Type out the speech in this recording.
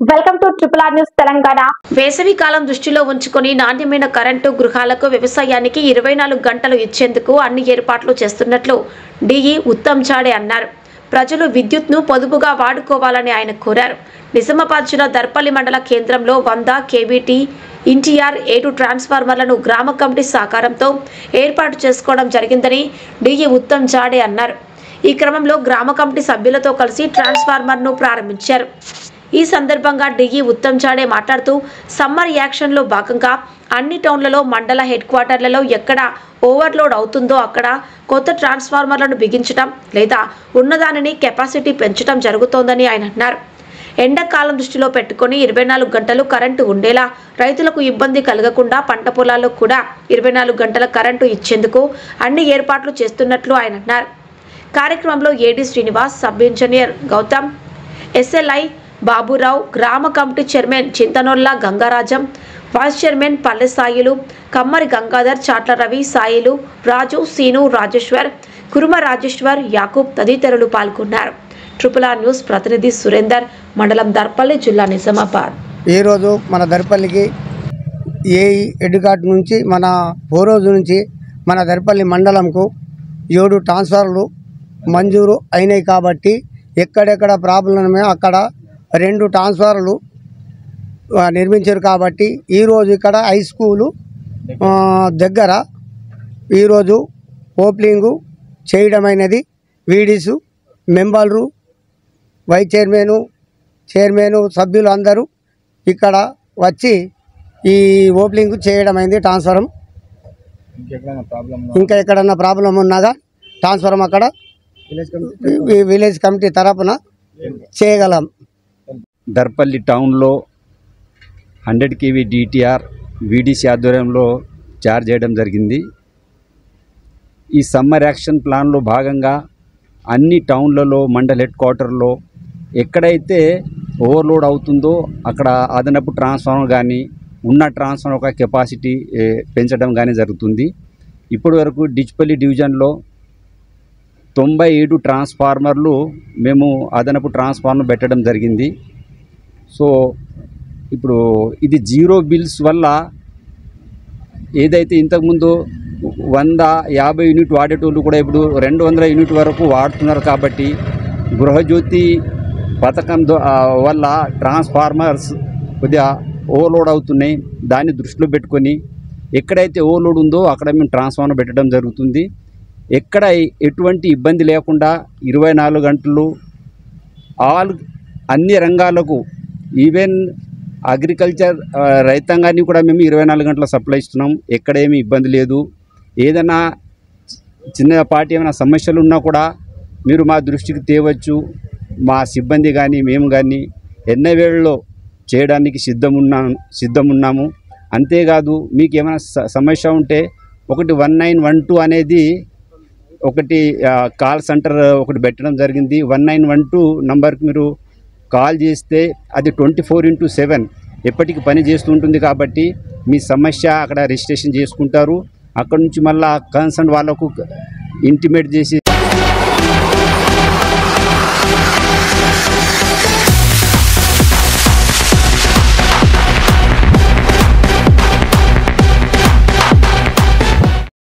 Welcome to triple R news Telangana. వేసవి కాలం దృష్టిలో ఉంచుకొని నాణ్యమైన కరెంటు గృహాలకు వ్యవసాయానికి 24 గంటలు ఇచ్చేందుకు అన్ని ఏర్పాట్లు చేస్తున్నట్లు డిఈ ఉత్తమ్ చాడే అన్నారు. ప్రజలు విద్యుత్ను పొదుపుగా వాడుకోవాలని ఆయన కోరారు. నిజామాబాద్ జిల్లా దర్పల్లి మండల కేంద్రంలో 100 కేవీటీ ఎన్టీఆర్ 7 ట్రాన్స్ఫార్మర్లను గ్రామ కమిటీ సహకారంతో ఏర్పాటు చేసుకోవడం జరిగిందని డిఈ ఉత్తమ్ చాడే అన్నారు. ఈ క్రమంలో గ్రామ కమిటీ సభ్యులతో కలిసి ట్రాన్స్ఫార్మర్ను ప్రారంభించారు. ఈ సందర్భంగా డిఈ ఉత్తమ్ చాడే మాట్లాడుతూ సమ్మర్ యాక్షన్లో భాగంగా అన్ని టౌన్లలో మండల హెడ్ క్వార్టర్లలో ఎక్కడ ఓవర్లోడ్ అవుతుందో అక్కడ కొత్త ట్రాన్స్ఫార్మర్లను బిగించడం లేదా ఉన్నదానిని కెపాసిటీ పెంచడం జరుగుతోందని ఆయన అన్నారు. ఎండాకాలం దృష్టిలో పెట్టుకుని 24 గంటలు కరెంటు ఉండేలా రైతులకు ఇబ్బంది కలగకుండా పంట పొలాల్లో కూడా 24 గంటల కరెంటు ఇచ్చేందుకు అన్ని ఏర్పాట్లు చేస్తున్నట్లు ఆయన అన్నారు. కార్యక్రమంలో AD Srinivas, sub engineer Gautam, SLI Baburao, గ్రామ committee chairman Chintanolla Gangarajam, vice chairman Palle Sailu, Kammari Gangadhar, Chatla Ravi, Sailu, Raju, Seenu, Rajeshwar, Kuruma Rajeshwar, Yakub తదితరులు పాల్గొన్నారు. ట్రిపుల్ ఆర్ న్యూస్ ప్రతినిధి సురేందర్, మండలం దర్పల్లి, జిల్లా నిజామాబాద్. ఈరోజు మన దర్పల్లికి ఏఈ ఎడ్డుకాట్ నుంచి మన రోజు నుంచి మన దర్పల్లి మండలంకు 7 ట్రాన్స్ఫార్మర్లు మంజూరు అయినాయి. కాబట్టి ఎక్కడెక్కడ ప్రాబ్లం ఉన్నాయో అక్కడ 2 ట్రాన్స్ఫార్మర్లు నిర్మించారు. కాబట్టి ఈరోజు ఇక్కడ హై స్కూలు దగ్గర ఈరోజు ఓపెనింగు చేయడమైనది. వీడీసు మెంబర్లు, వైస్ చైర్మను సభ్యులు అందరూ ఇక్కడ వచ్చి ఈ ఓపెనింగ్ చేయడమైంది. ట్రాన్స్ఫార్మర్ ఇంకా ఎక్కడన్నా ప్రాబ్లం ఉన్నాగా ట్రాన్స్ఫార్మర్ అక్కడ విలేజ్ కమిటీ తరపున చేయగలం. దర్పల్లి టౌన్లో 100 కేవీ డిటిఆర్ వీడీసీ ఆధ్వర్యంలో చార్జ్ చేయడం జరిగింది. ఈ సమ్మర్ యాక్షన్ ప్లాన్లో భాగంగా అన్ని టౌన్లలో మండల్ హెడ్ క్వార్టర్లో ఎక్కడైతే ఓవర్లోడ్ అవుతుందో అక్కడ అదనపు ట్రాన్స్ఫార్మర్ కానీ ఉన్న ట్రాన్స్ఫార్మర్ ఒక కెపాసిటీ పెంచడం కానీ జరుగుతుంది. ఇప్పటి వరకు డిచ్పల్లి డివిజన్లో 97 ట్రాన్స్ఫార్మర్లు మేము అదనపు ట్రాన్స్ఫార్మర్ పెట్టడం జరిగింది. సో ఇప్పుడు ఇది జీరో బిల్స్ వల్ల ఏదైతే ఇంతకుముందు 150 యూనిట్ వాడేటోళ్ళు కూడా ఇప్పుడు 200 యూనిట్ వరకు వాడుతున్నారు. కాబట్టి గృహజ్యోతి పథకం వల్ల ట్రాన్స్ఫార్మర్స్ కొద్దిగా ఓవర్లోడ్ అవుతున్నాయి. దాన్ని దృష్టిలో పెట్టుకొని ఎక్కడైతే ఓవర్లోడ్ ఉందో అక్కడ మేము ట్రాన్స్ఫార్మర్ పెట్టడం జరుగుతుంది. ఎక్కడ ఎటువంటి ఇబ్బంది లేకుండా 24 గంటలు అన్ని రంగాలకు ఈవెన్ అగ్రికల్చర్ రైతాంగాన్ని కూడా మేము 24 గంటల సప్లై ఇస్తున్నాం. ఎక్కడ ఏమీ ఇబ్బంది లేదు. ఏదైనా చిన్నపాటి ఏమైనా సమస్యలు ఉన్నా కూడా మీరు మా దృష్టికి తేవచ్చు. మా సిబ్బంది కానీ మేము కానీ ఎన్నవేళ్ళలో చేయడానికి సిద్ధమున్నాము. అంతేకాదు మీకు ఏమైనా సమస్య ఉంటే 1912 అనేది ఒకటి కాల్ సెంటర్ ఒకటి పెట్టడం జరిగింది. 1912 నంబర్కి మీరు కాల్ చేస్తే అది 24/7 ఎప్పటికీ పని చేస్తూ ఉంటుంది. కాబట్టి మీ సమస్య అక్కడ రిజిస్ట్రేషన్ చేసుకుంటారు. అక్కడ నుంచి మళ్ళీ కన్సర్న్ వాళ్ళకు ఇంటిమేట్ చేసి